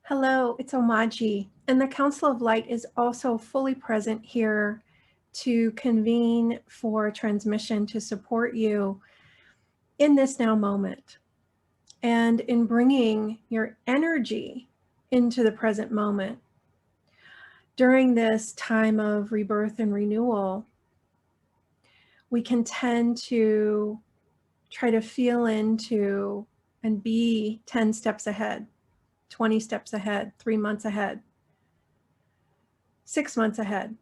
Hello, it's Omaji, and the Council of Light is also fully present here to convene for transmission to support you in this now moment and in bringing your energy into the present moment. During this time of rebirth and renewal, we can tend to try to feel into and be 10 steps ahead, 20 steps ahead, 3 months ahead, 6 months ahead.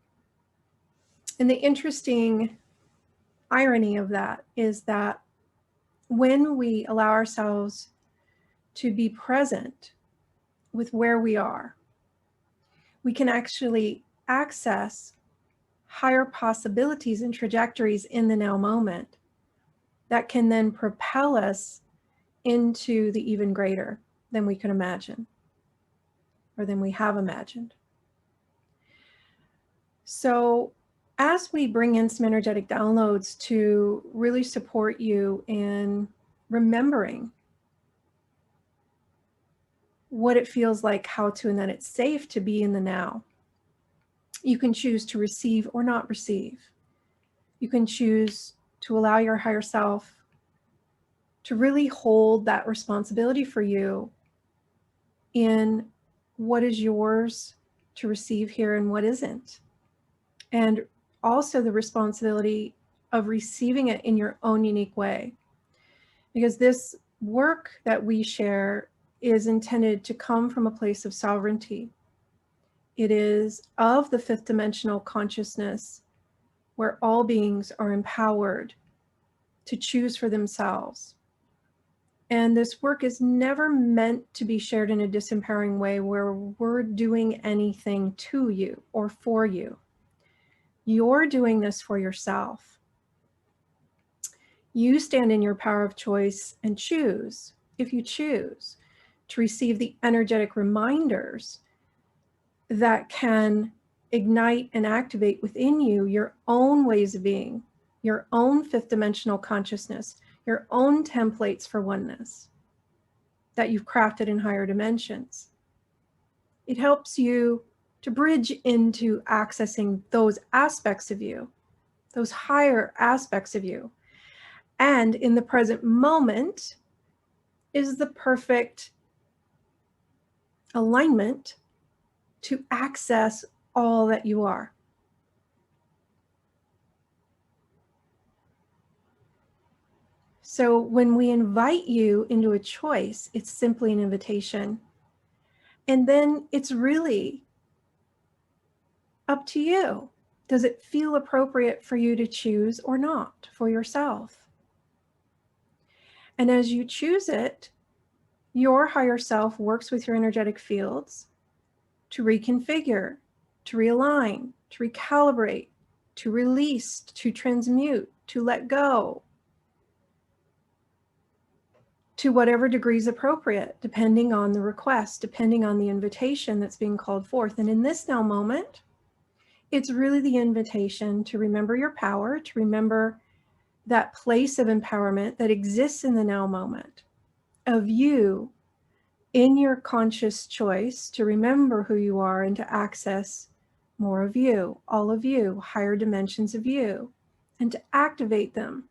And the interesting irony of that is that when we allow ourselves to be present with where we are, we can actually access higher possibilities and trajectories in the now moment that can then propel us into the even greater than we can imagine or than we have imagined. So as we bring in some energetic downloads to really support you in remembering what it feels like, how to, and that it's safe to be in the now, you can choose to receive or not receive. You can choose to allow your higher self to really hold that responsibility for you in what is yours to receive here and what isn't. And also the responsibility of receiving it in your own unique way. Because this work that we share is intended to come from a place of sovereignty. It is of the fifth dimensional consciousness where all beings are empowered to choose for themselves. And this work is never meant to be shared in a disempowering way where we're doing anything to you or for you. You're doing this for yourself. You stand in your power of choice and choose, if you choose, to receive the energetic reminders that can ignite and activate within you your own ways of being, your own fifth dimensional consciousness, your own templates for oneness that you've crafted in higher dimensions. It helps you to bridge into accessing those aspects of you, those higher aspects of you. And in the present moment is the perfect alignment to access all that you are. So when we invite you into a choice, it's simply an invitation. And then it's really up to you. Does it feel appropriate for you to choose or not for yourself? And as you choose it, your higher self works with your energetic fields to reconfigure, to realign, to recalibrate, to release, to transmute, to let go, to whatever degree is appropriate, depending on the request, depending on the invitation that's being called forth. And in this now moment, it's really the invitation to remember your power, to remember that place of empowerment that exists in the now moment of you in your conscious choice to remember who you are and to access more of you, all of you, higher dimensions of you, and to activate them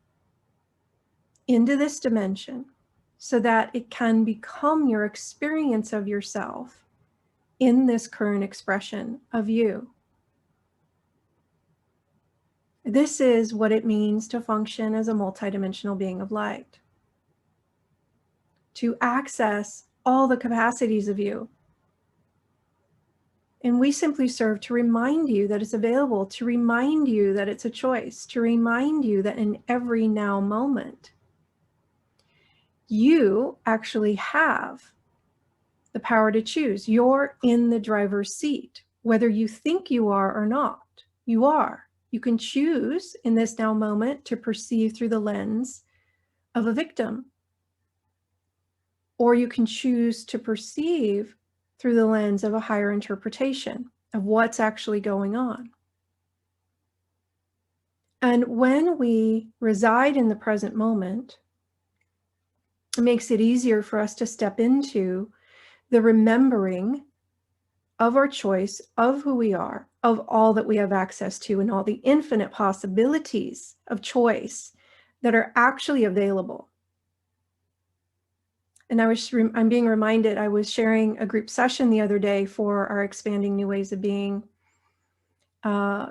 into this dimension so that it can become your experience of yourself in this current expression of you. This is what it means to function as a multidimensional being of light. To access all the capacities of you. And we simply serve to remind you that it's available, to remind you that it's a choice, to remind you that in every now moment, you actually have the power to choose. You're in the driver's seat, whether you think you are or not. You are. You can choose in this now moment to perceive through the lens of a victim, or you can choose to perceive through the lens of a higher interpretation of what's actually going on. And when we reside in the present moment, it makes it easier for us to step into the remembering of our choice, of who we are, of all that we have access to, and all the infinite possibilities of choice that are actually available. And I'm being reminded, I was sharing a group session the other day for our Expanding New Ways of Being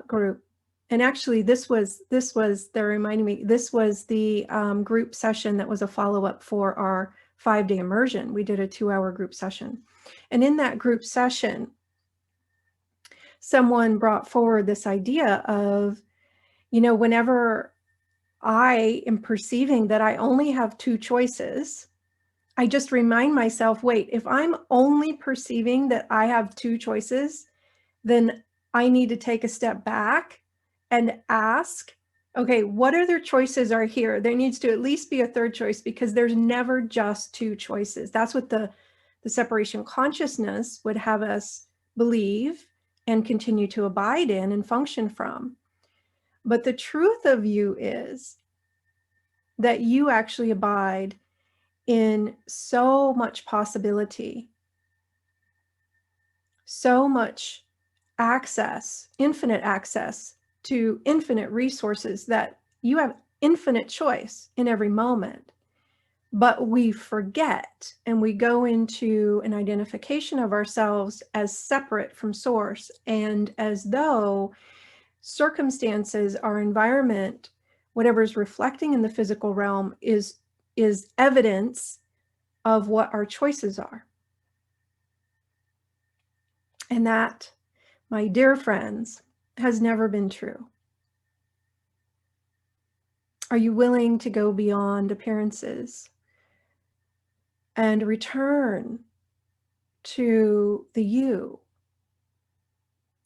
group. And actually they're reminding me, this was the group session that was a follow-up for our 5-day immersion. We did a 2-hour group session. And in that group session, someone brought forward this idea of, whenever I am perceiving that I only have 2 choices, I just remind myself, wait, if I'm only perceiving that I have 2 choices, then I need to take a step back and ask, okay, what other choices are here? There needs to at least be a 3rd choice, because there's never just 2 choices. That's what the separation consciousness would have us believe and continue to abide in and function from. But the truth of you is that you actually abide in so much possibility, so much access, infinite access to infinite resources, that you have infinite choice in every moment. But we forget, and we go into an identification of ourselves as separate from source, and as though circumstances, our environment, whatever is reflecting in the physical realm is evidence of what our choices are. And that, my dear friends, has never been true. Are you willing to go beyond appearances and return to the you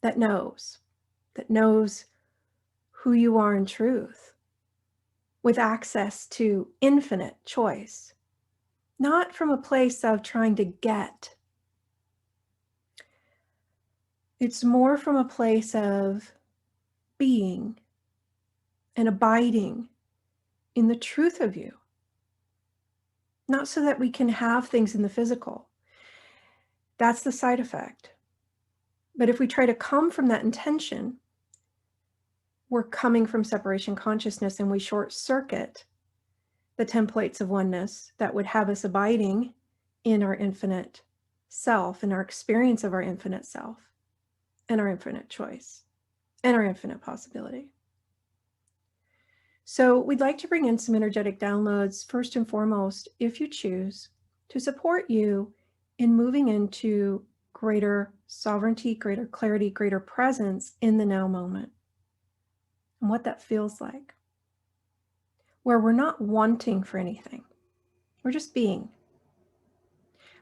that knows who you are in truth, with access to infinite choice, not from a place of trying to get. It's more from a place of being and abiding in the truth of you, not so that we can have things in the physical. That's the side effect. But if we try to come from that intention, we're coming from separation consciousness, and we short circuit the templates of oneness that would have us abiding in our infinite self, and our experience of our infinite self, and our infinite choice, and our infinite possibility. So we'd like to bring in some energetic downloads, first and foremost, if you choose, to support you in moving into greater sovereignty, greater clarity, greater presence in the now moment, and what that feels like, where we're not wanting for anything. We're just being.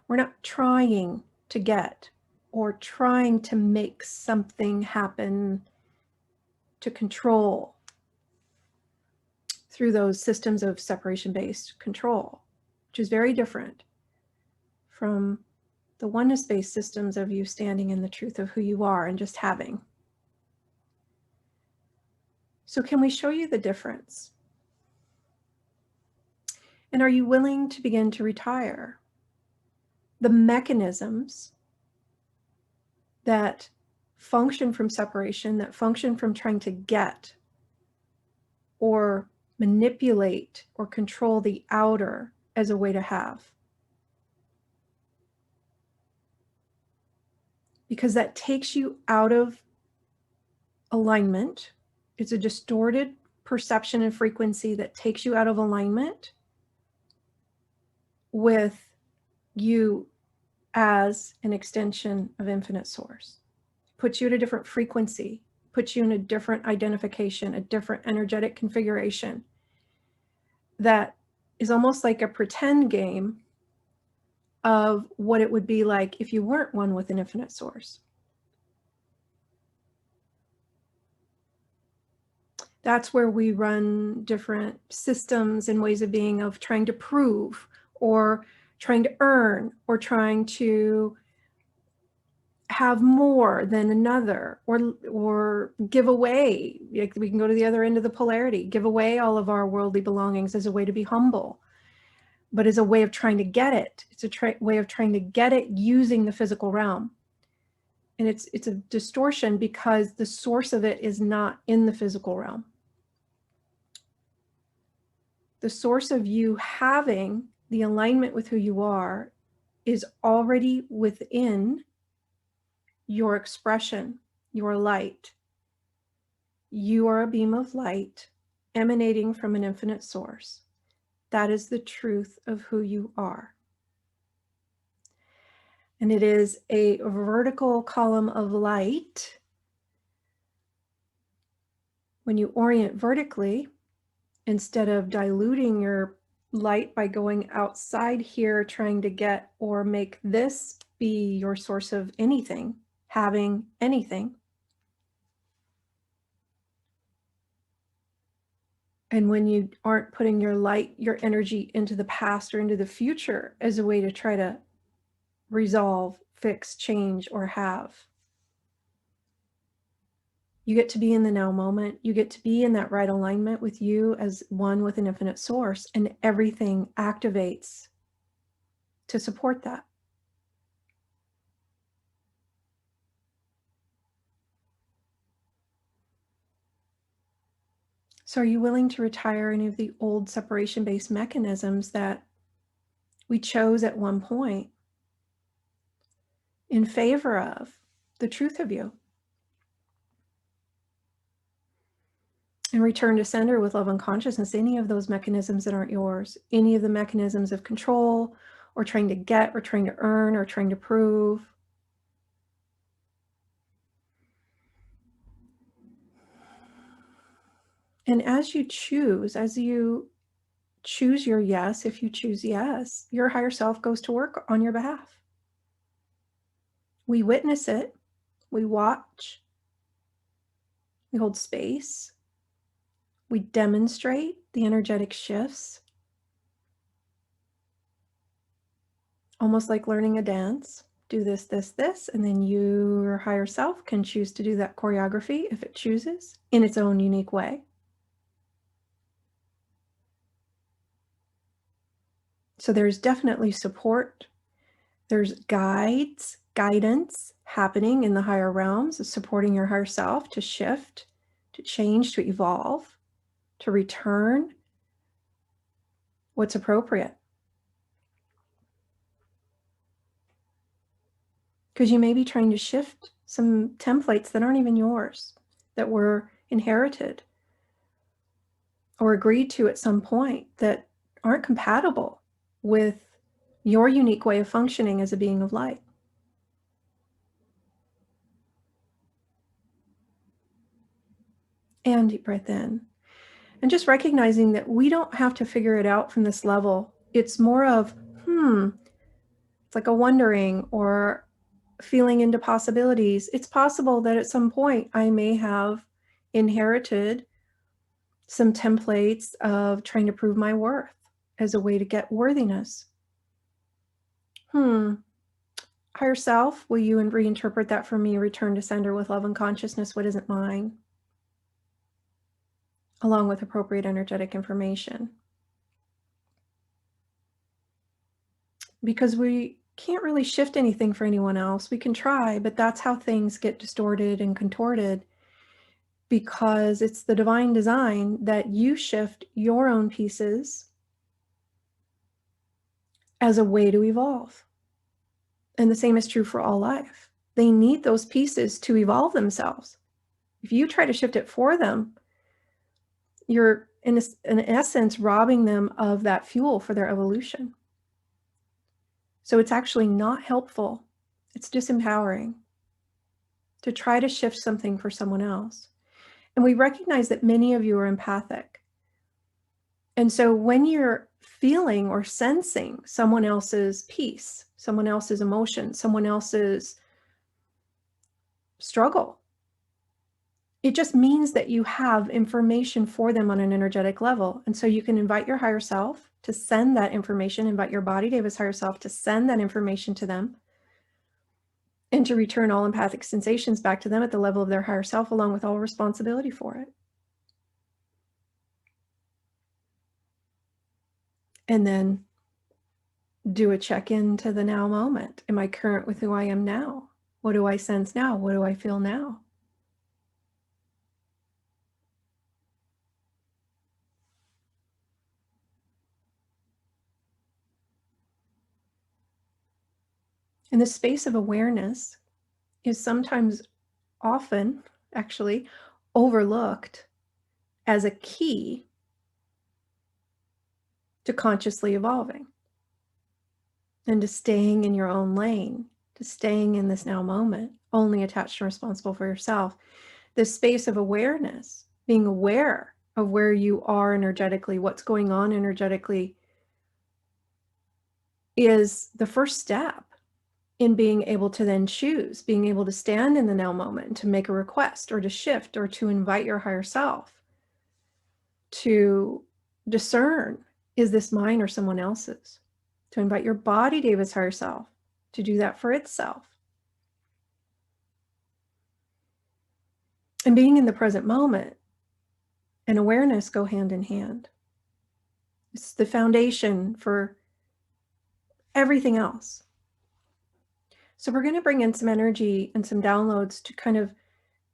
We're not trying to get or trying to make something happen, to control through those systems of separation-based control, which is very different from the oneness-based systems of you standing in the truth of who you are and just having. So can we show you the difference? And are you willing to begin to retire the mechanisms that function from separation, that function from trying to get or manipulate or control the outer as a way to have? Because that takes you out of alignment. It's a distorted perception and frequency that takes you out of alignment with you as an extension of infinite source. Puts you at a different frequency, puts you in a different identification, a different energetic configuration that is almost like a pretend game of what it would be like if you weren't one with an infinite source. That's where we run different systems and ways of being, of trying to prove or trying to earn or trying to have more than another, or give away. We can go to the other end of the polarity, give away all of our worldly belongings as a way to be humble. but is a way of trying to get it. It's a way of trying to get it using the physical realm. And it's a distortion because the source of it is not in the physical realm. The source of you having the alignment with who you are is already within your expression, your light. You are a beam of light emanating from an infinite source. That is the truth of who you are. And it is a vertical column of light. When you orient vertically, instead of diluting your light by going outside here, trying to get or make this be your source of anything, having anything. And when you aren't putting your light, your energy into the past or into the future as a way to try to resolve, fix, change, or have. You get to be in the now moment. You get to be in that right alignment with you as one with an infinite source, and everything activates to support that. So are you willing to retire any of the old separation-based mechanisms that we chose at one point in favor of the truth of you? And return to sender with love and consciousness, any of those mechanisms that aren't yours, any of the mechanisms of control or trying to get or trying to earn or trying to prove. And as you choose your yes, if you choose yes, your higher self goes to work on your behalf. We witness it, we watch, we hold space, we demonstrate the energetic shifts, almost like learning a dance. Do this, this, this, and then your higher self can choose to do that choreography if it chooses in its own unique way. So there's definitely support. There's guidance happening in the higher realms of supporting your higher self to shift, to change, to evolve, to return what's appropriate. Because you may be trying to shift some templates that aren't even yours, that were inherited or agreed to at some point that aren't compatible with your unique way of functioning as a being of light. And deep breath in. And just recognizing that we don't have to figure it out from this level. It's more of, it's like a wondering or feeling into possibilities. It's possible that at some point I may have inherited some templates of trying to prove my worth as a way to get worthiness. Higher self, will you reinterpret that for me? Return to sender with love and consciousness, what isn't mine? Along with appropriate energetic information. Because we can't really shift anything for anyone else. We can try, but that's how things get distorted and contorted, because it's the divine design that you shift your own pieces as a way to evolve. And the same is true for all life. They need those pieces to evolve themselves. If you try to shift it for them, you're in essence robbing them of that fuel for their evolution. So it's actually not helpful. It's disempowering to try to shift something for someone else. And we recognize that many of you are empathic. And so when you're feeling or sensing someone else's peace, someone else's emotion, someone else's struggle, it just means that you have information for them on an energetic level. And so you can invite your higher self to send that information, invite your body to his higher self to send that information to them, and to return all empathic sensations back to them at the level of their higher self, along with all responsibility for it. And then Do a check-in to the now moment. Am I current with who I am now? What do I sense now? What do I feel now? And the space of awareness is sometimes, often, actually, overlooked as a key to consciously evolving and to staying in your own lane, to staying in this now moment, only attached and responsible for yourself. This space of awareness, being aware of where you are energetically, what's going on energetically, is the first step in being able to then choose, being able to stand in the now moment, to make a request or to shift or to invite your higher self to discern, is this mine or someone else's? To invite your body, David's higher self, to do that for itself. And being in the present moment and awareness go hand in hand. It's the foundation for everything else. So we're going to bring in some energy and some downloads to kind of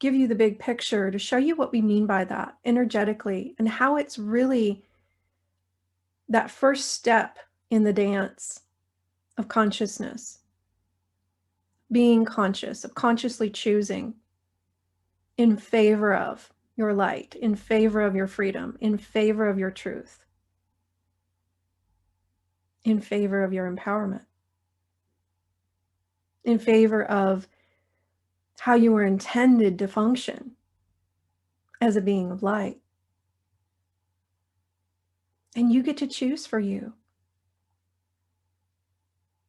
give you the big picture, to show you what we mean by that energetically, and how it's really that first step in the dance of consciousness, being conscious, of consciously choosing in favor of your light, in favor of your freedom, in favor of your truth, in favor of your empowerment, in favor of how you were intended to function as a being of light. And you get to choose for you.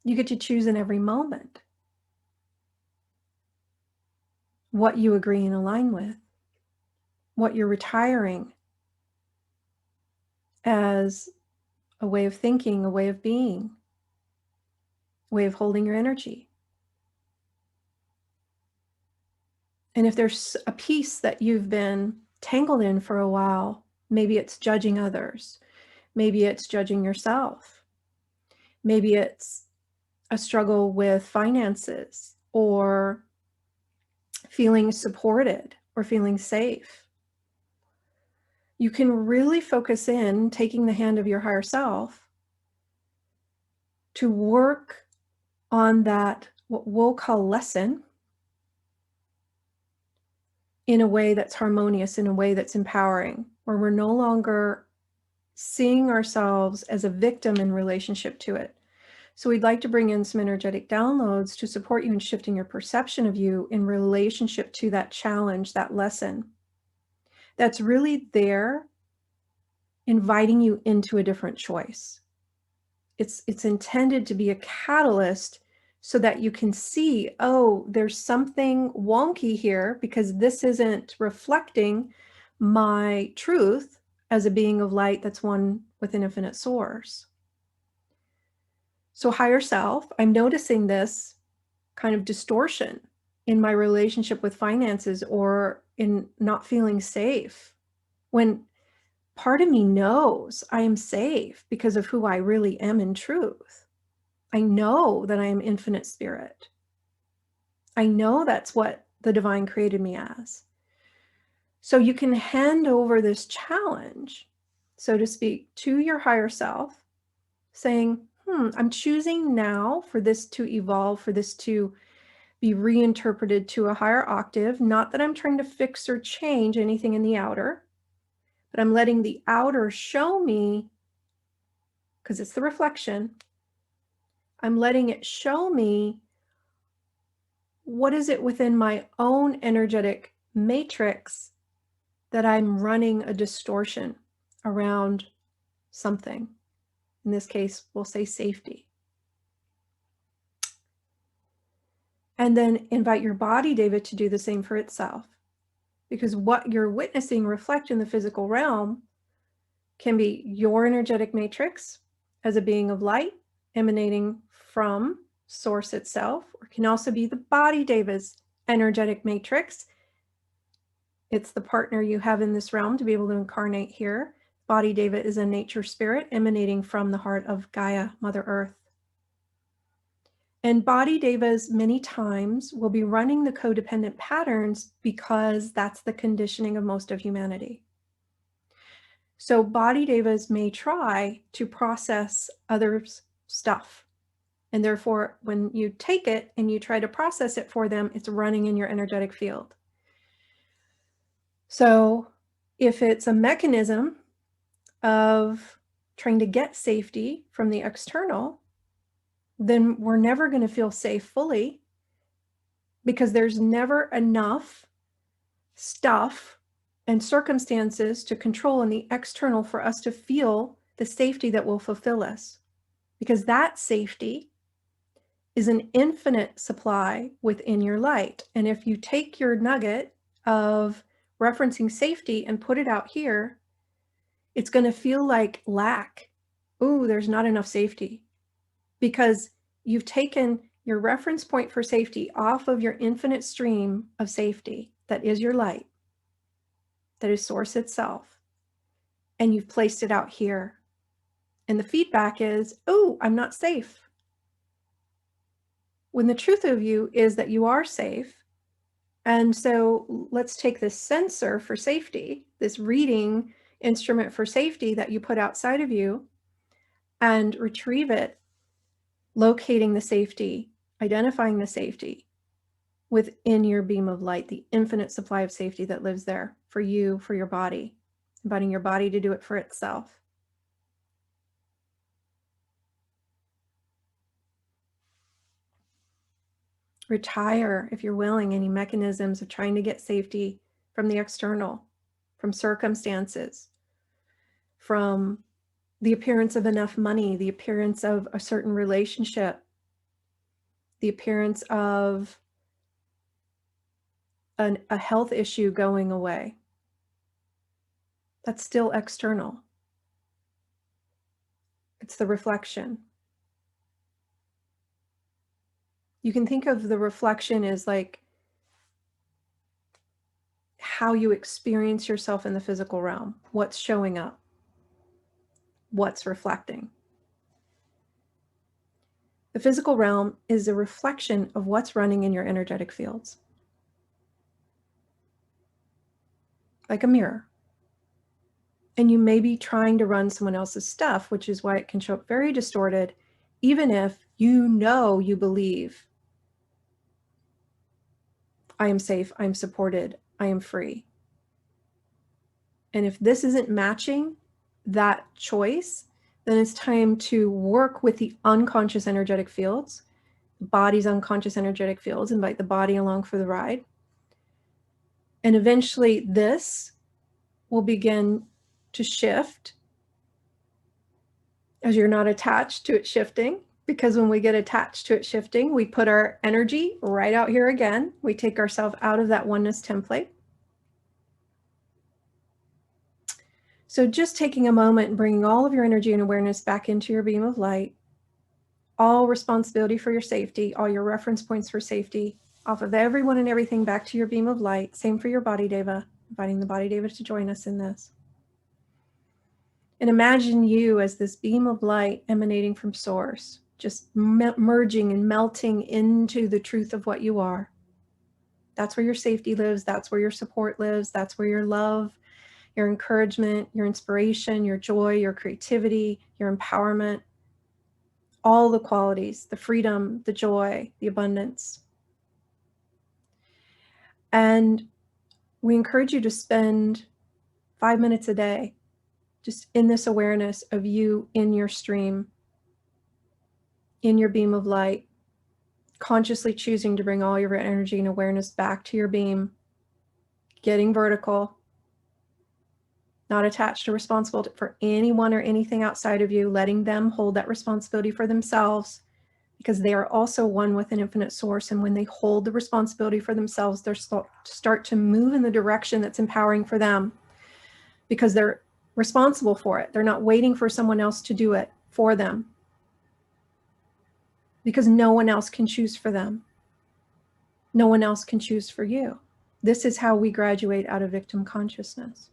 You get to choose in every moment what you agree and align with, what you're retiring as a way of thinking, a way of being, a way of holding your energy. And if there's a piece that you've been tangled in for a while, maybe it's judging others, maybe it's judging yourself, maybe it's a struggle with finances, or feeling supported or feeling safe, you can really focus in, taking the hand of your higher self, to work on that, what we'll call lesson, in a way that's harmonious, in a way that's empowering, where we're no longer seeing ourselves as a victim in relationship to it. So we'd like to bring in some energetic downloads to support you in shifting your perception of you in relationship to that challenge, that lesson that's really there, inviting you into a different choice. It's intended to be a catalyst so that you can see, oh, there's something wonky here because this isn't reflecting my truth as a being of light that's one with an infinite source. So higher self, I'm noticing this kind of distortion in my relationship with finances, or in not feeling safe, when part of me knows I am safe because of who I really am in truth. I know that I am infinite spirit. I know that's what the divine created me as. So you can hand over this challenge, so to speak, to your higher self, saying, I'm choosing now for this to evolve, for this to be reinterpreted to a higher octave. Not that I'm trying to fix or change anything in the outer, but I'm letting the outer show me, because it's the reflection, I'm letting it show me what is it within my own energetic matrix that I'm running a distortion around something. In this case, we'll say safety. And then invite your body, David, to do the same for itself. Because what you're witnessing reflect in the physical realm can be your energetic matrix as a being of light emanating from source itself, or can also be the body, David's energetic matrix. It's the partner you have in this realm to be able to incarnate here. Body, David, is a nature spirit emanating from the heart of Gaia, Mother Earth. And body devas many times will be running the codependent patterns because that's the conditioning of most of humanity. So body devas may try to process others' stuff. And therefore, when you take it and you try to process it for them, it's running in your energetic field. So if it's a mechanism of trying to get safety from the external, then we're never going to feel safe fully, because there's never enough stuff and circumstances to control in the external for us to feel the safety that will fulfill us. Because that safety is an infinite supply within your light. And if you take your nugget of referencing safety and put it out here, it's going to feel like lack. Ooh, there's not enough safety. Because you've taken your reference point for safety off of your infinite stream of safety that is your light, that is source itself, and you've placed it out here. And the feedback is, oh, I'm not safe. When the truth of you is that you are safe. And so let's take this sensor for safety, this reading instrument for safety that you put outside of you, and retrieve it, locating the safety, identifying the safety within your beam of light, the infinite supply of safety that lives there for you, for your body, inviting your body to do it for itself. Retire, if you're willing, any mechanisms of trying to get safety from the external, from circumstances, from the appearance of enough money, the appearance of a certain relationship, the appearance of a health issue going away. That's still external. It's the reflection. You can think of the reflection as like how you experience yourself in the physical realm, what's showing up, what's reflecting. The physical realm is a reflection of what's running in your energetic fields, like a mirror. And you may be trying to run someone else's stuff, which is why it can show up very distorted, even if you know you believe, I am safe, I'm supported, I am free. And if this isn't matching that choice, then it's time to work with the unconscious energetic fields, the body's unconscious energetic fields, invite the body along for the ride. And eventually this will begin to shift as you're not attached to it shifting. Because when we get attached to it shifting, we put our energy right out here again. We take ourselves out of that oneness template. So just taking a moment and bringing all of your energy and awareness back into your beam of light, all responsibility for your safety, all your reference points for safety, off of everyone and everything back to your beam of light. Same for your body deva, inviting the body deva to join us in this. And imagine you as this beam of light emanating from source, just merging and melting into the truth of what you are. That's where your safety lives. That's where your support lives. That's where your love, your encouragement, your inspiration, your joy, your creativity, your empowerment, all the qualities, the freedom, the joy, the abundance. And we encourage you to spend 5 minutes a day just in this awareness of you in your stream, in your beam of light, consciously choosing to bring all your energy and awareness back to your beam, getting vertical, not attached or responsible for anyone or anything outside of you, letting them hold that responsibility for themselves, because they are also one with an infinite source. And when they hold the responsibility for themselves, they're start to move in the direction that's empowering for them, because they're responsible for it. They're not waiting for someone else to do it for them, because no one else can choose for them. No one else can choose for you. This is how we graduate out of victim consciousness.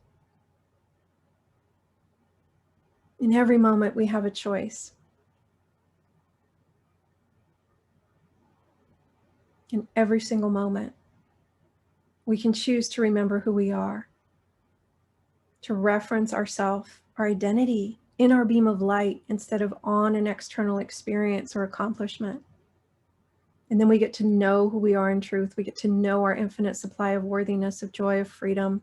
In every moment, we have a choice. in every single moment. We can choose to remember who we are, to reference ourself, our identity in our beam of light instead of on an external experience or accomplishment. And then we get to know who we are in truth. We get to know our infinite supply of worthiness, of joy, of freedom,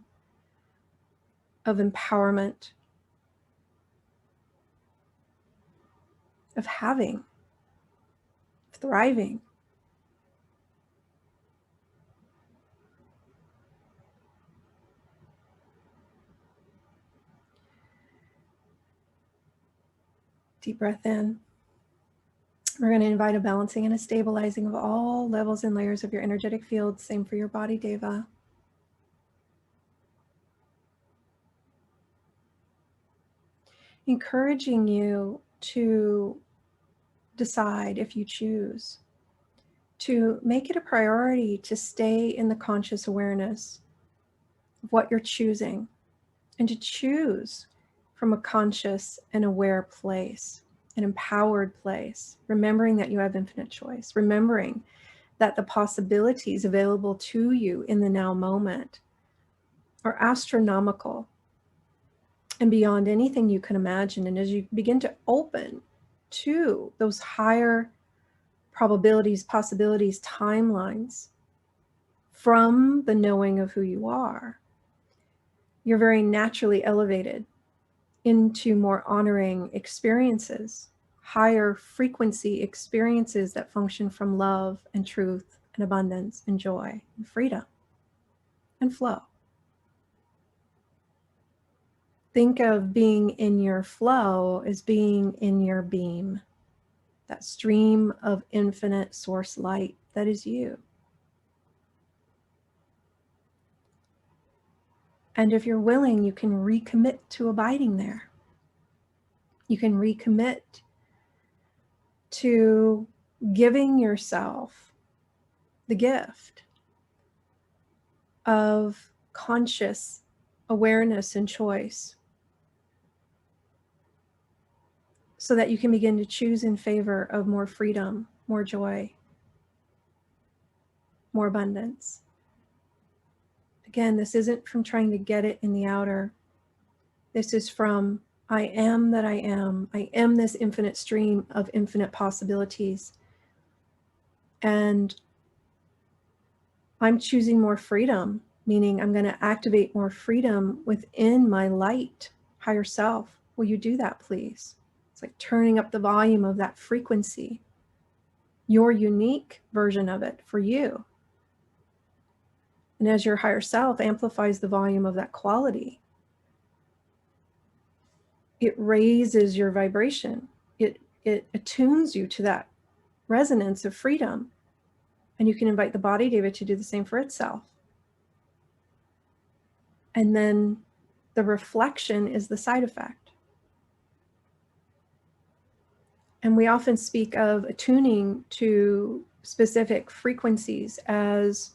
of empowerment, of having, of thriving. Deep breath in. We're going to invite a balancing and a stabilizing of all levels and layers of your energetic field. Same for your body, Deva. Encouraging you to decide, if you choose, to make it a priority to stay in the conscious awareness of what you're choosing, and to choose from a conscious and aware place, an empowered place, remembering that you have infinite choice, remembering that the possibilities available to you in the now moment are astronomical and beyond anything you can imagine. And as you begin to open to those higher probabilities, possibilities, timelines from the knowing of who you are, you're very naturally elevated into more honoring experiences, higher frequency experiences that function from love and truth and abundance and joy and freedom and flow. Think of being in your flow as being in your beam, that stream of infinite source light that is you. And if you're willing, you can recommit to abiding there. You can recommit to giving yourself the gift of conscious awareness and choice, so that you can begin to choose in favor of more freedom, more joy, more abundance. Again, this isn't from trying to get it in the outer. This is from, I am that I am. I am this infinite stream of infinite possibilities. And I'm choosing more freedom, meaning I'm going to activate more freedom within my light, higher self. Will you do that, please? It's like turning up the volume of that frequency, your unique version of it for you. And as your higher self amplifies the volume of that quality, it raises your vibration. It attunes you to that resonance of freedom. And you can invite the body, David, to do the same for itself. And then the reflection is the side effect. And we often speak of attuning to specific frequencies as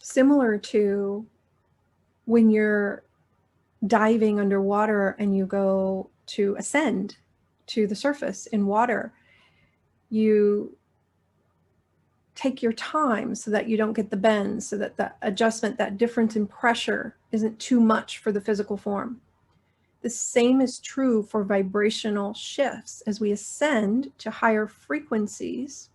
similar to when you're diving underwater and you go to ascend to the surface in water. You take your time so that you don't get the bends, so that the adjustment, that difference in pressure isn't too much for the physical form. The same is true for vibrational shifts. As we ascend to higher frequencies,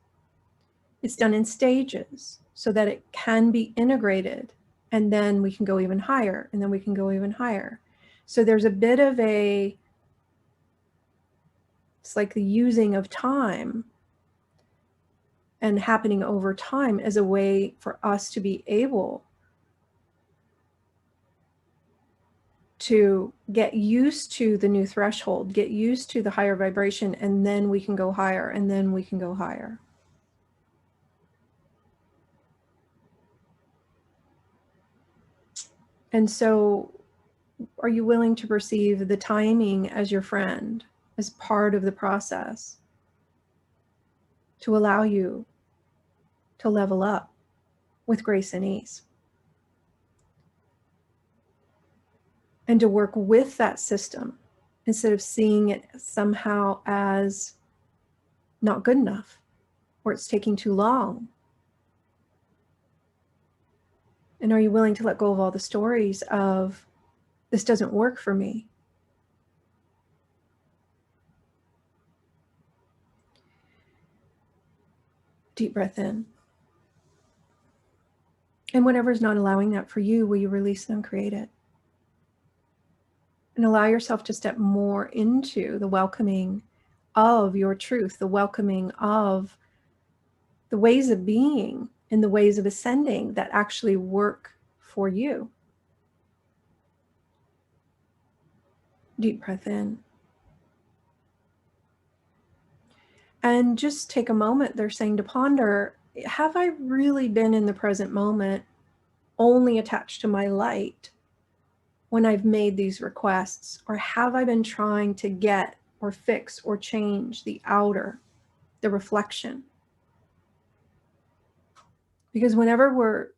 it's done in stages so that it can be integrated, and then we can go even higher, and then we can go even higher. So there's a bit of it's like the using of time and happening over time as a way for us to be able to get used to the new threshold, get used to the higher vibration, and then we can go higher, and then we can go higher. And so, are you willing to perceive the timing as your friend, as part of the process, to allow you to level up with grace and ease? And to work with that system instead of seeing it somehow as not good enough, or it's taking too long? And are you willing to let go of all the stories of, this doesn't work for me? Deep breath in. And whatever's not allowing that for you, will you release it and create it? And allow yourself to step more into the welcoming of your truth, the welcoming of the ways of being and the ways of ascending that actually work for you. Deep breath in. And just take a moment, they're saying, to ponder, have I really been in the present moment only attached to my light when I've made these requests? Or have I been trying to get or fix or change the outer, the reflection? Because whenever we're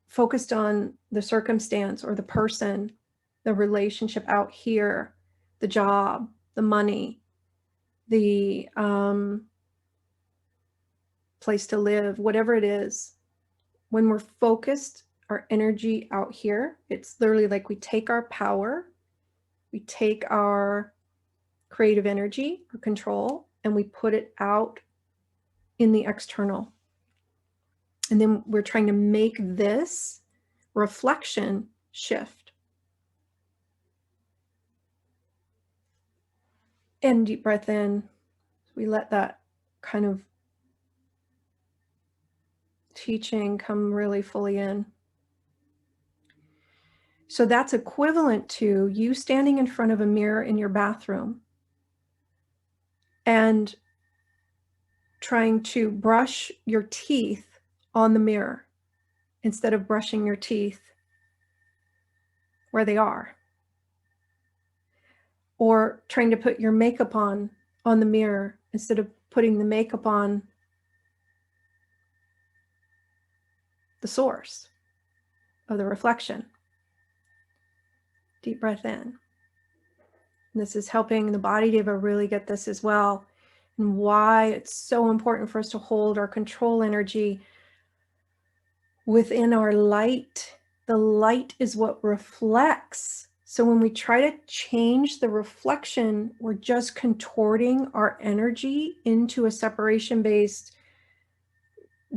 focused on the circumstance or the person, the relationship out here, the job, the money, the place to live, whatever it is, when we're focused, our energy out here, it's literally like we take our power, we take our creative energy or control, and we put it out in the external. And then we're trying to make this reflection shift. And deep breath in. We let that kind of teaching come really fully in. So that's equivalent to you standing in front of a mirror in your bathroom and trying to brush your teeth on the mirror instead of brushing your teeth where they are. Or trying to put your makeup on the mirror instead of putting the makeup on the source of the reflection. Deep breath in. And this is helping the body to really get this as well, and why it's so important for us to hold our control energy within our light. The light is what reflects. So when we try to change the reflection, we're just contorting our energy into a separation-based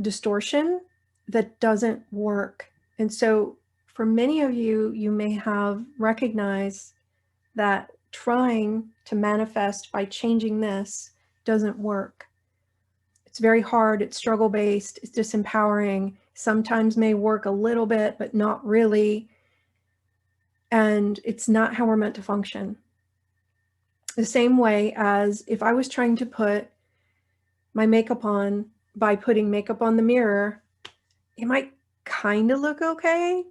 distortion that doesn't work. And so for many of you, you may have recognized that trying to manifest by changing this doesn't work. It's very hard, it's struggle-based, it's disempowering, sometimes may work a little bit, but not really. And it's not how we're meant to function. The same way as if I was trying to put my makeup on by putting makeup on the mirror, it might kind of look okay,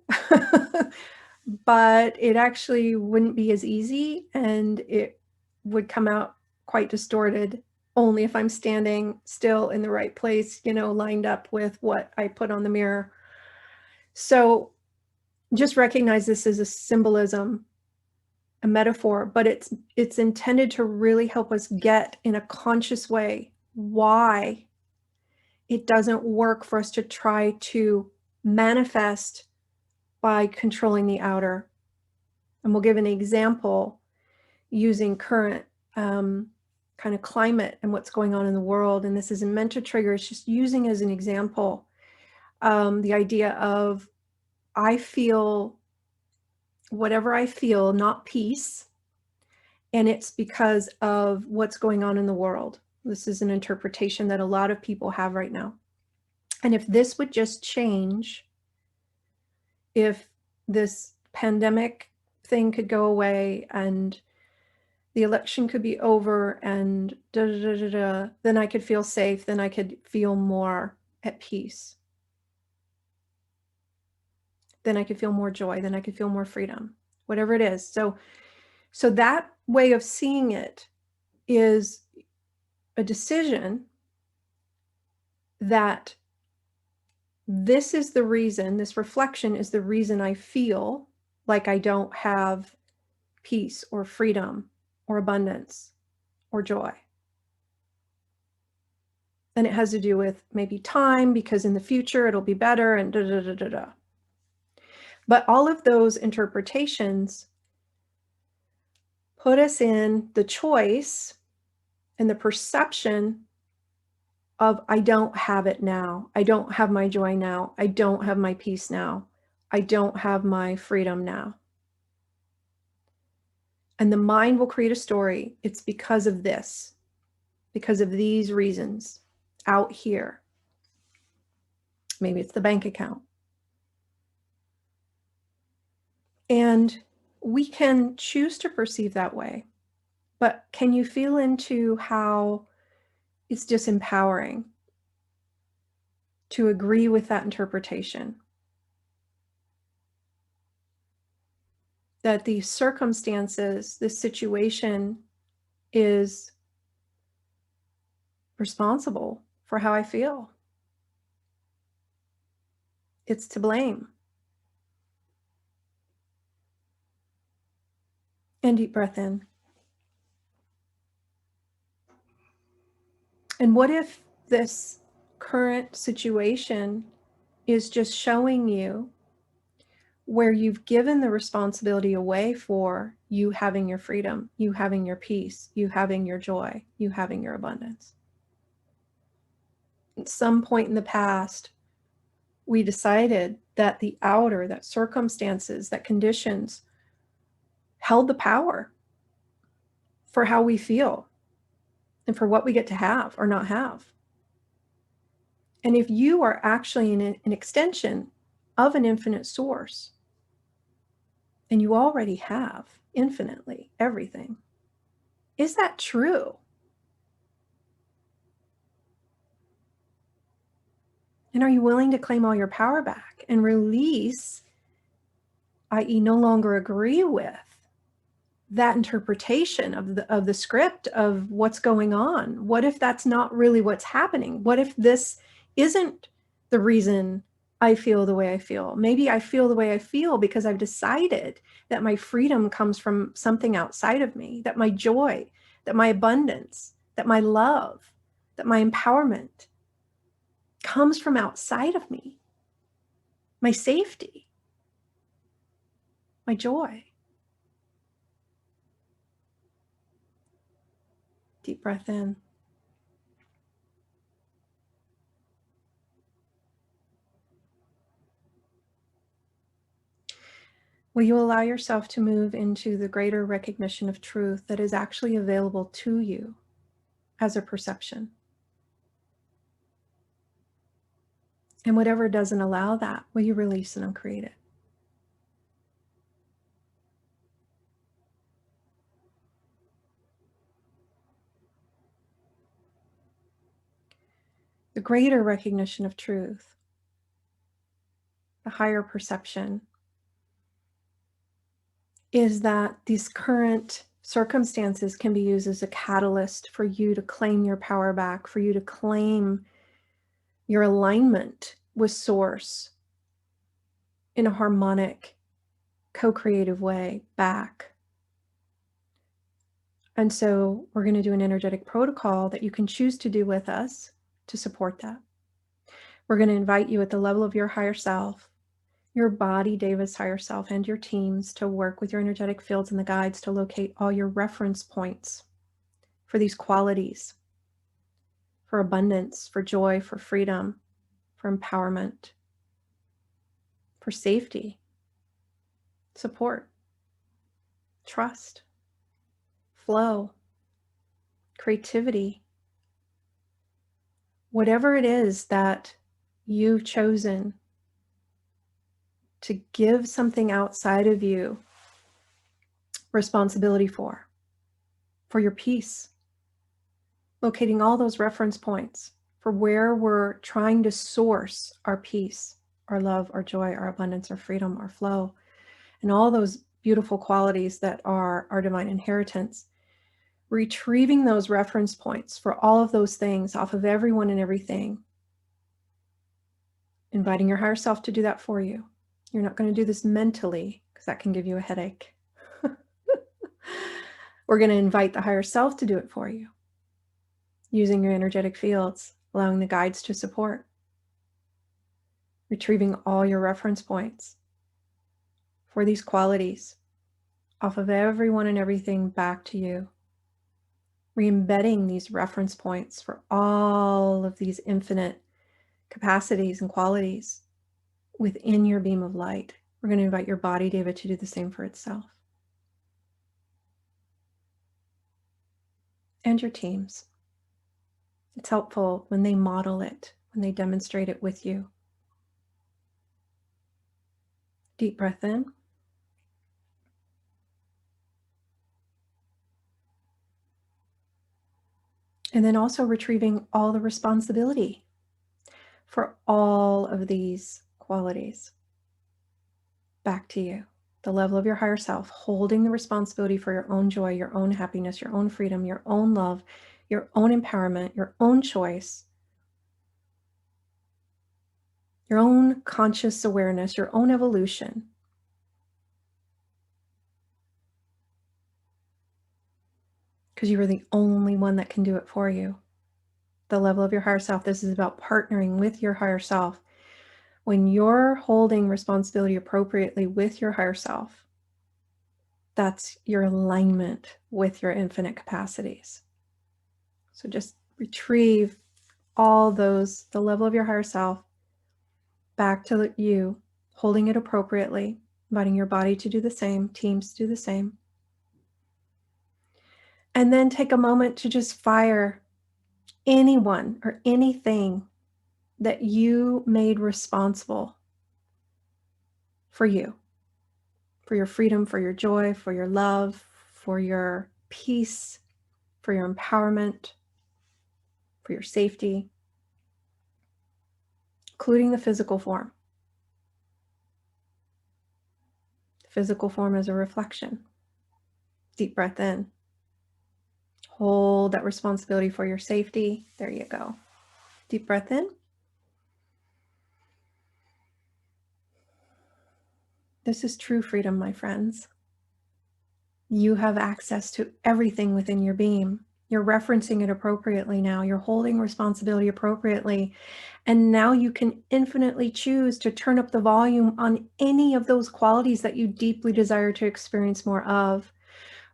but it actually wouldn't be as easy, and it would come out quite distorted only if I'm standing still in the right place, you know, lined up with what I put on the mirror. So just recognize this as a symbolism, a metaphor, but it's intended to really help us get in a conscious way why it doesn't work for us to try to manifest by controlling the outer. And we'll give an example using current kind of climate and what's going on in the world. And this isn't meant to trigger, it's just using as an example the idea of, I feel whatever I feel, not peace, and it's because of what's going on in the world. This is an interpretation that a lot of people have right now. And if this would just change, if this pandemic thing could go away and the election could be over and then I could feel safe, then I could feel more at peace. Then I could feel more joy, then I could feel more freedom, whatever it is. So that way of seeing it is a decision that this is the reason, this reflection is the reason I feel like I don't have peace or freedom or abundance or joy. And it has to do with maybe time, because in the future it'll be better and da da da da da. But all of those interpretations put us in the choice and the perception of, I don't have it now. I don't have my joy now. I don't have my peace now. I don't have my freedom now. And the mind will create a story. It's because of this, because of these reasons out here. Maybe it's the bank account. And we can choose to perceive that way. But can you feel into how it's disempowering to agree with that interpretation? That the circumstances, this situation is responsible for how I feel. It's to blame. And deep breath in. And what if this current situation is just showing you where you've given the responsibility away for you having your freedom, you having your peace, you having your joy, you having your abundance? At some point in the past, we decided that the outer, that circumstances, that conditions held the power for how we feel and for what we get to have or not have. And if you are actually an extension of an infinite source, and you already have infinitely everything, is that true? And are you willing to claim all your power back and release, i.e., no longer agree with that interpretation of the script of what's going on? What if that's not really what's happening? What if this isn't the reason I feel the way I feel? Maybe I feel the way I feel because I've decided that my freedom comes from something outside of me, that my joy, that my abundance, that my love, that my empowerment comes from outside of me. My safety, my joy. Deep breath in. Will you allow yourself to move into the greater recognition of truth that is actually available to you as a perception? And whatever doesn't allow that, will you release and uncreate it? The greater recognition of truth, the higher perception, is that these current circumstances can be used as a catalyst for you to claim your power back, for you to claim your alignment with Source in a harmonic, co-creative way back. And so we're going to do an energetic protocol that you can choose to do with us to support that. We're going to invite you at the level of your higher self, your body, Deva's higher self, and your teams to work with your energetic fields and the guides to locate all your reference points for these qualities, for abundance, for joy, for freedom, for empowerment, for safety, support, trust, flow, creativity, whatever it is that you've chosen to give something outside of you responsibility for your peace, locating all those reference points for where we're trying to source our peace, our love, our joy, our abundance, our freedom, our flow, and all those beautiful qualities that are our divine inheritance. Retrieving those reference points for all of those things off of everyone and everything. Inviting your higher self to do that for you. You're not going to do this mentally because that can give you a headache. We're going to invite the higher self to do it for you using your energetic fields, allowing the guides to support, retrieving all your reference points for these qualities off of everyone and everything back to you, re-embedding these reference points for all of these infinite capacities and qualities within your beam of light. We're going to invite your body, David, to do the same for itself. And your teams. It's helpful when they model it, when they demonstrate it with you. Deep breath in. And then also retrieving all the responsibility for all of these qualities back to you. The level of your higher self, holding the responsibility for your own joy, your own happiness, your own freedom, your own love, your own empowerment, your own choice, your own conscious awareness, your own evolution. Because you are the only one that can do it for you. The level of your higher self. This is about partnering with your higher self. When you're holding responsibility appropriately with your higher self, that's your alignment with your infinite capacities. So just retrieve all those, the level of your higher self, back to you, holding it appropriately, inviting your body to do the same, teams to do the same. And then take a moment to just fire anyone or anything that you made responsible for you, for your freedom, for your joy, for your love, for your peace, for your empowerment, for your safety, including the physical form. The physical form is a reflection. Deep breath in. Hold that responsibility for your safety. There you go. Deep breath in. This is true freedom, my friends. You have access to everything within your beam. You're referencing it appropriately now. You're holding responsibility appropriately. And now you can infinitely choose to turn up the volume on any of those qualities that you deeply desire to experience more of.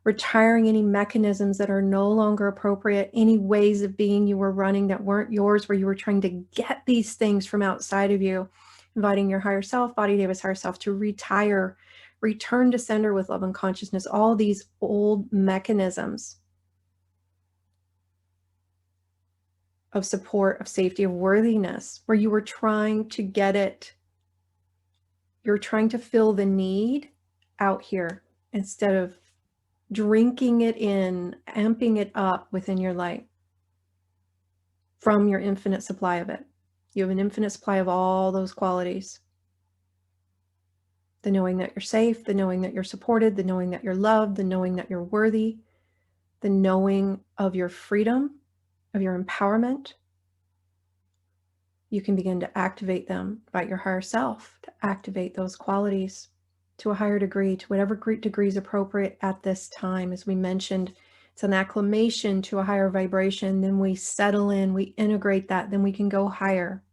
Retiring any mechanisms that are no longer appropriate, any ways of being you were running that weren't yours, where you were trying to get these things from outside of you. Inviting your higher self, body Davis higher self, to retire, return to sender with love and consciousness, all these old mechanisms of support, of safety, of worthiness, where you were trying to get it. You're trying to fill the need out here instead of drinking it in, amping it up within your light from your infinite supply of it. You have an infinite supply of all those qualities. The knowing that you're safe, the knowing that you're supported, the knowing that you're loved, the knowing that you're worthy, the knowing of your freedom, of your empowerment. You can begin to activate them by your higher self, to activate those qualities to a higher degree, to whatever degree is appropriate at this time. As we mentioned, it's an acclimation to a higher vibration. Then we settle in, we integrate that, then we can go higher.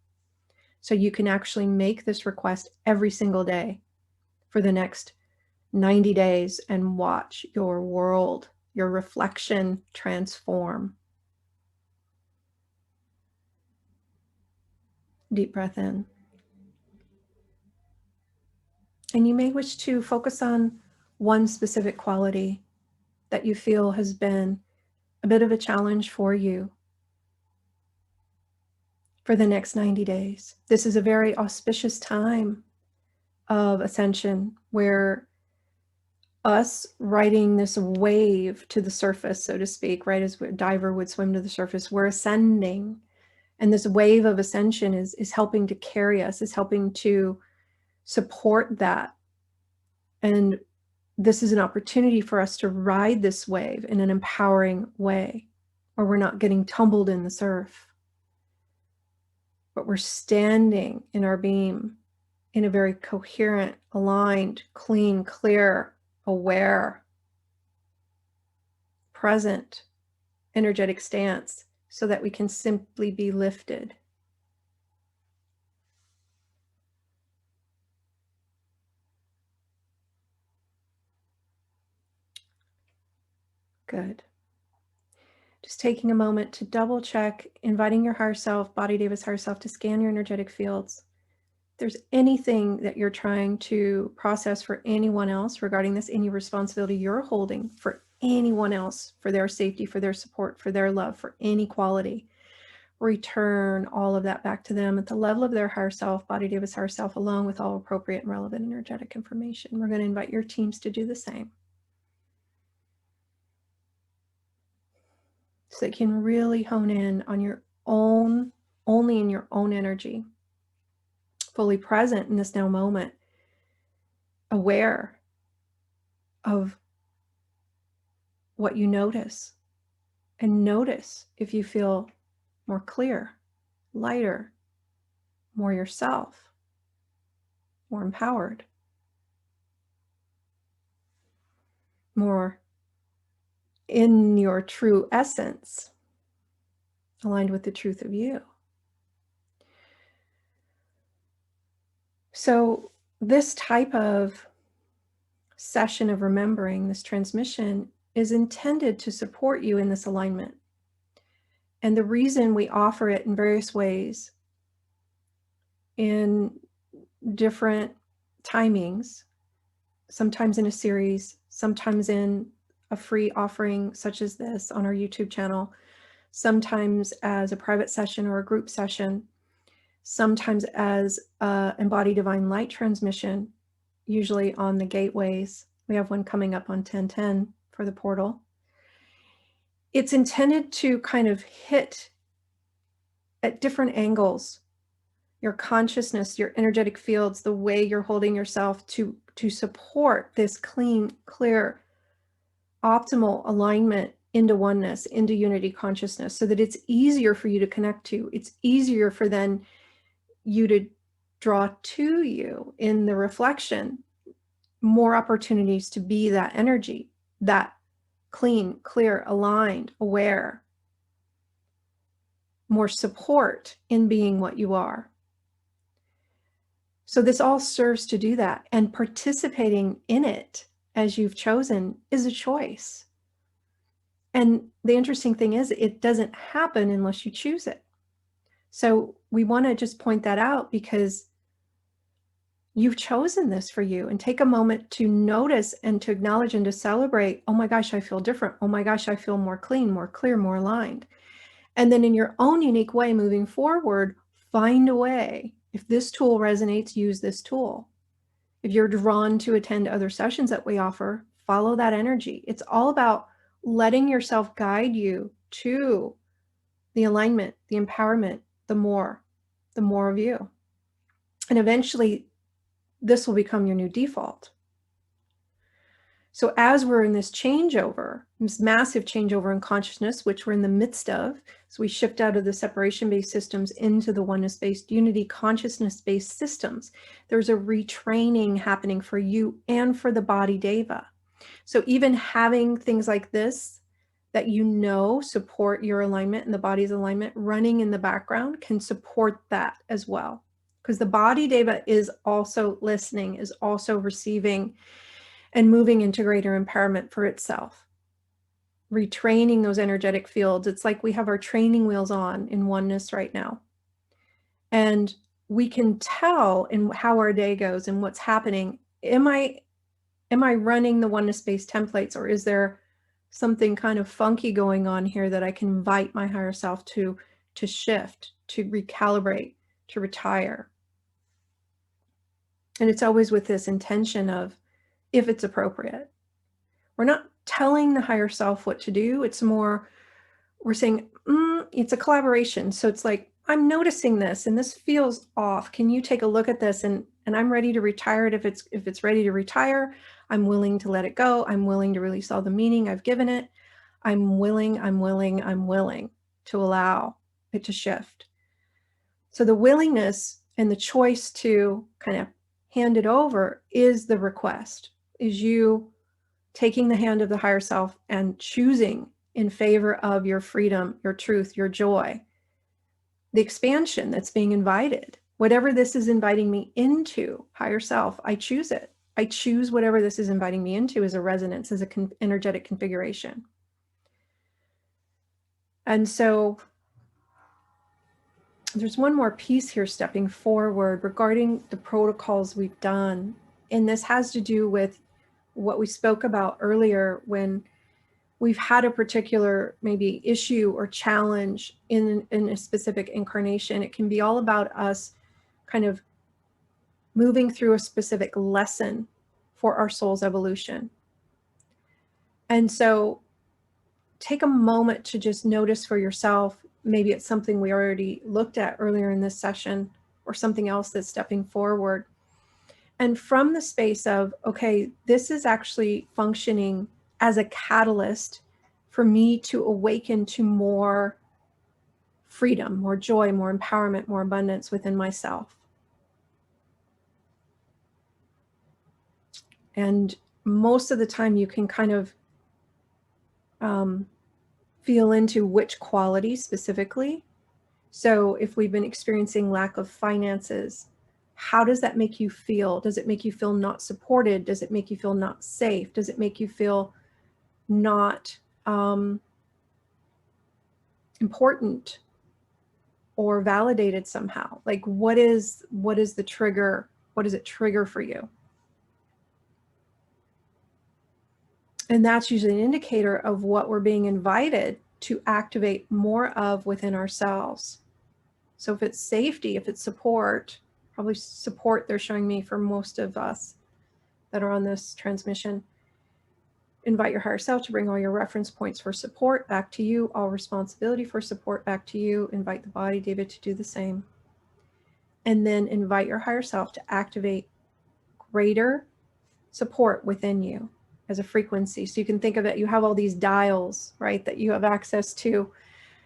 So you can actually make this request every single day for the next 90 days and watch your world, your reflection transform. Deep breath in. And you may wish to focus on one specific quality that you feel has been a bit of a challenge for you for the next 90 days. This is a very auspicious time of ascension, where us riding this wave to the surface, so to speak, right as a diver would swim to the surface, we're ascending. And this wave of ascension is helping to carry us, is helping to support that. And this is an opportunity for us to ride this wave in an empowering way, where we're not getting tumbled in the surf, but we're standing in our beam in a very coherent, aligned, clean, clear, aware, present, energetic stance, so that we can simply be lifted. Good. Just taking a moment to double check, inviting your higher self, Body Davis higher self, to scan your energetic fields. If there's anything that you're trying to process for anyone else regarding this, any responsibility you're holding for anyone else, for their safety, for their support, for their love, for any quality, return all of that back to them at the level of their higher self, Body Davis higher self, along with all appropriate and relevant energetic information. We're going to invite your teams to do the same, so that you can really hone in on your own, only in your own energy, fully present in this now moment, aware of what you notice, and notice if you feel more clear, lighter, more yourself, more empowered, more in your true essence, aligned with the truth of you. So this type of session of remembering, this transmission, is intended to support you in this alignment. And the reason we offer it in various ways, in different timings, sometimes in a series, sometimes in a free offering such as this on our YouTube channel, sometimes as a private session or a group session, sometimes as embodied divine light transmission, usually on the gateways. We have one coming up on 10/10 for the portal. It's intended to kind of hit at different angles your consciousness, your energetic fields, the way you're holding yourself to support this clean, clear, optimal alignment into oneness, into unity consciousness, so that it's easier for you to connect to. It's easier for then you to draw to you in the reflection more opportunities to be that energy, that clean, clear, aligned, aware, more support in being what you are. So this all serves to do that, and participating in it as you've chosen is a choice. And the interesting thing is, it doesn't happen unless you choose it. So we want to just point that out, because you've chosen this for you, and take a moment to notice and to acknowledge and to celebrate, oh my gosh, I feel different. Oh my gosh, I feel more clean, more clear, more aligned. And then in your own unique way, moving forward, find a way. If this tool resonates, use this tool. If you're drawn to attend other sessions that we offer, follow that energy. It's all about letting yourself guide you to the alignment, the empowerment, the more of you. And eventually, this will become your new default. So as we're in this changeover, this massive changeover in consciousness, which we're in the midst of, so we shift out of the separation-based systems into the oneness-based, unity consciousness-based systems, there's a retraining happening for you and for the body Deva. So even having things like this that you know support your alignment and the body's alignment running in the background can support that as well. Because the body Deva is also listening, is also receiving and moving into greater empowerment for itself. Retraining those energetic fields. It's like we have our training wheels on in oneness right now. And we can tell in how our day goes and what's happening. Am I running the oneness-based templates, or is there something kind of funky going on here that I can invite my higher self to shift, to recalibrate, to retire? And it's always with this intention of, if it's appropriate. We're not telling the higher self what to do. It's more, we're saying, it's a collaboration. So it's like, I'm noticing this and this feels off. Can you take a look at this? And I'm ready to retire it. If it's ready to retire, I'm willing to let it go. I'm willing to release all the meaning I've given it. I'm willing to allow it to shift. So the willingness and the choice to kind of hand it over is the request, is you taking the hand of the higher self and choosing in favor of your freedom, your truth, your joy, the expansion that's being invited. Whatever this is inviting me into, higher self, I choose it. I choose whatever this is inviting me into as a resonance, as an energetic configuration. And so there's one more piece here stepping forward regarding the protocols we've done. And this has to do with what we spoke about earlier when we've had a particular maybe issue or challenge in a specific incarnation. It can be all about us kind of moving through a specific lesson for our soul's evolution. And so take a moment to just notice for yourself, maybe it's something we already looked at earlier in this session or something else that's stepping forward. And from the space of, okay, this is actually functioning as a catalyst for me to awaken to more freedom, more joy, more empowerment, more abundance within myself. And most of the time you can kind of feel into which quality specifically. So if we've been experiencing lack of finances, how does that make you feel? Does it make you feel not supported? Does it make you feel not safe? Does it make you feel not important or validated somehow? Like what is the trigger? What does it trigger for you? And that's usually an indicator of what we're being invited to activate more of within ourselves. So if it's safety, if it's support, probably support they're showing me for most of us that are on this transmission. Invite your higher self to bring all your reference points for support back to you, all responsibility for support back to you. Invite the body, David, to do the same. And then invite your higher self to activate greater support within you as a frequency. So you can think of it, you have all these dials, right, that you have access to,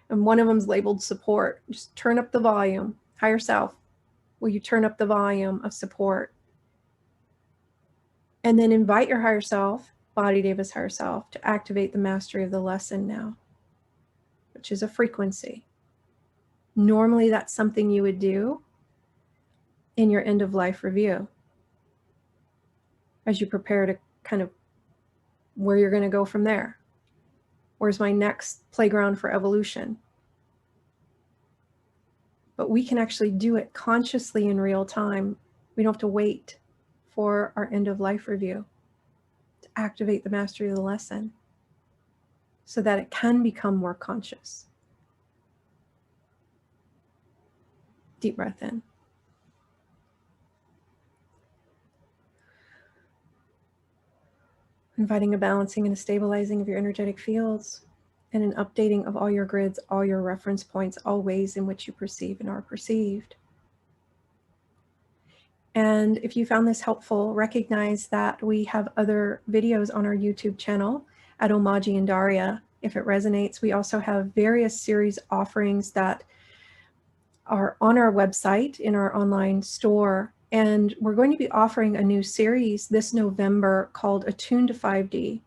and one of them is labeled support. Just turn up the volume. Higher self, will you turn up the volume of support? And then invite your higher self, body Davis higher self, to activate the mastery of the lesson now, which is a frequency. Normally that's something you would do in your end of life review as you prepare to kind of where you're going to go from there. Where's my next playground for evolution? But we can actually do it consciously in real time. We don't have to wait for our end of life review to activate the mastery of the lesson so that it can become more conscious. Deep breath in. Inviting a balancing and a stabilizing of your energetic fields and an updating of all your grids, all your reference points, all ways in which you perceive and are perceived. And if you found this helpful, recognize that we have other videos on our YouTube channel at Omaji and Daria. If it resonates, we also have various series offerings that are on our website in our online store. And we're going to be offering a new series this November called Attune to 5D.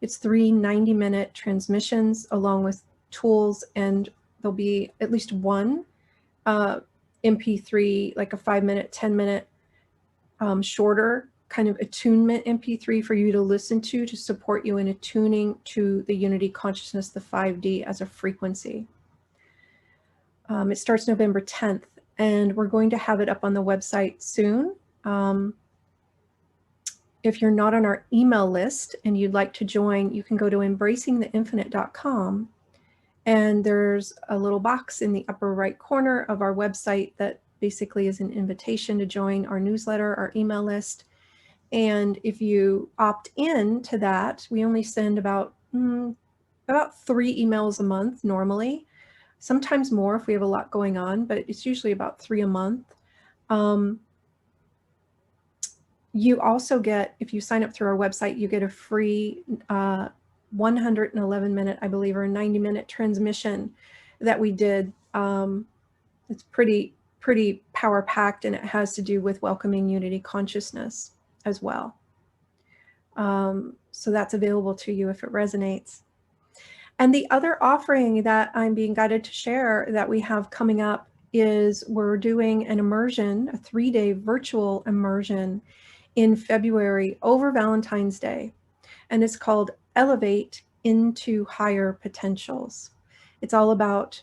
It's 3 90-minute transmissions along with tools, and there'll be at least one MP3, like a 5-minute, 10-minute, shorter kind of attunement MP3 for you to listen to support you in attuning to the unity consciousness, the 5D as a frequency. It starts November 10th, and we're going to have it up on the website soon. If you're not on our email list and you'd like to join, you can go to embracingtheinfinite.com, and there's a little box in the upper right corner of our website that basically is an invitation to join our newsletter, our email list. And if you opt in to that, we only send about 3 emails a month normally. Sometimes more if we have a lot going on, but it's usually about 3 a month. You also get, if you sign up through our website, you get a free 111-minute, I believe, or a 90-minute transmission that we did. It's pretty power-packed, and it has to do with welcoming unity consciousness as well. So that's available to you if it resonates. And the other offering that I'm being guided to share that we have coming up is we're doing an immersion, a 3-day virtual immersion in February over Valentine's Day. And it's called Elevate into Higher Potentials. It's all about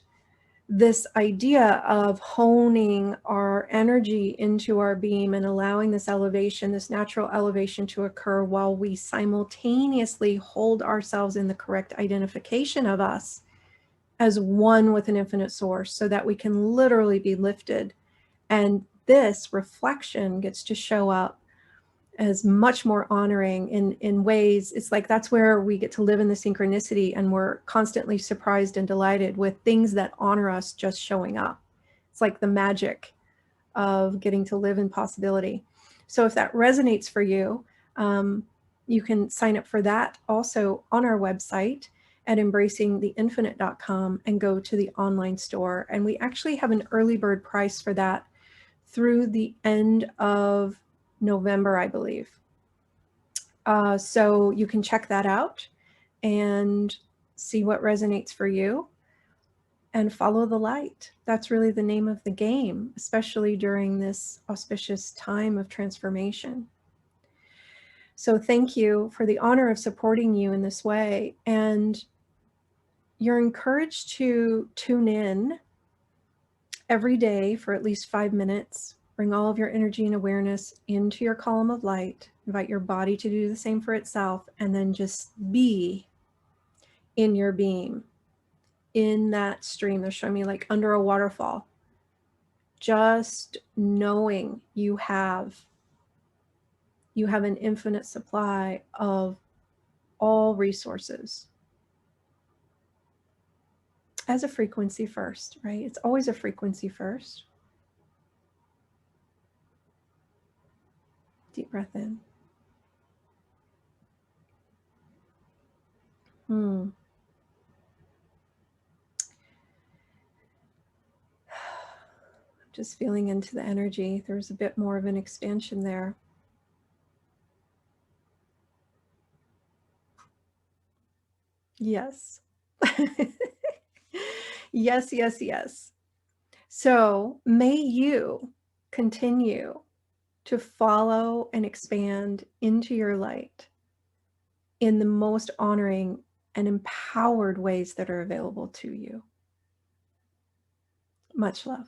this idea of honing our energy into our beam and allowing this elevation, this natural elevation to occur while we simultaneously hold ourselves in the correct identification of us as one with an infinite source so that we can literally be lifted. And this reflection gets to show up as much more honoring in ways. It's like that's where we get to live in the synchronicity, and we're constantly surprised and delighted with things that honor us just showing up. It's like the magic of getting to live in possibility. So if that resonates for you, you can sign up for that also on our website at embracingtheinfinite.com and go to the online store. And we actually have an early bird price for that through the end of November, I believe. So you can check that out and see what resonates for you and follow the light. That's really the name of the game, especially during this auspicious time of transformation. So thank you for the honor of supporting you in this way. And you're encouraged to tune in every day for at least 5 minutes. Bring all of your energy and awareness into your column of light. Invite your body to do the same for itself, and then just be in your beam, in that stream. They're showing me like under a waterfall. Just knowing you have an infinite supply of all resources as a frequency first, right? It's always a frequency first. Deep breath in. Just feeling into the energy. There's a bit more of an expansion there. Yes. Yes, yes, yes. So may you continue to follow and expand into your light in the most honoring and empowered ways that are available to you. Much love.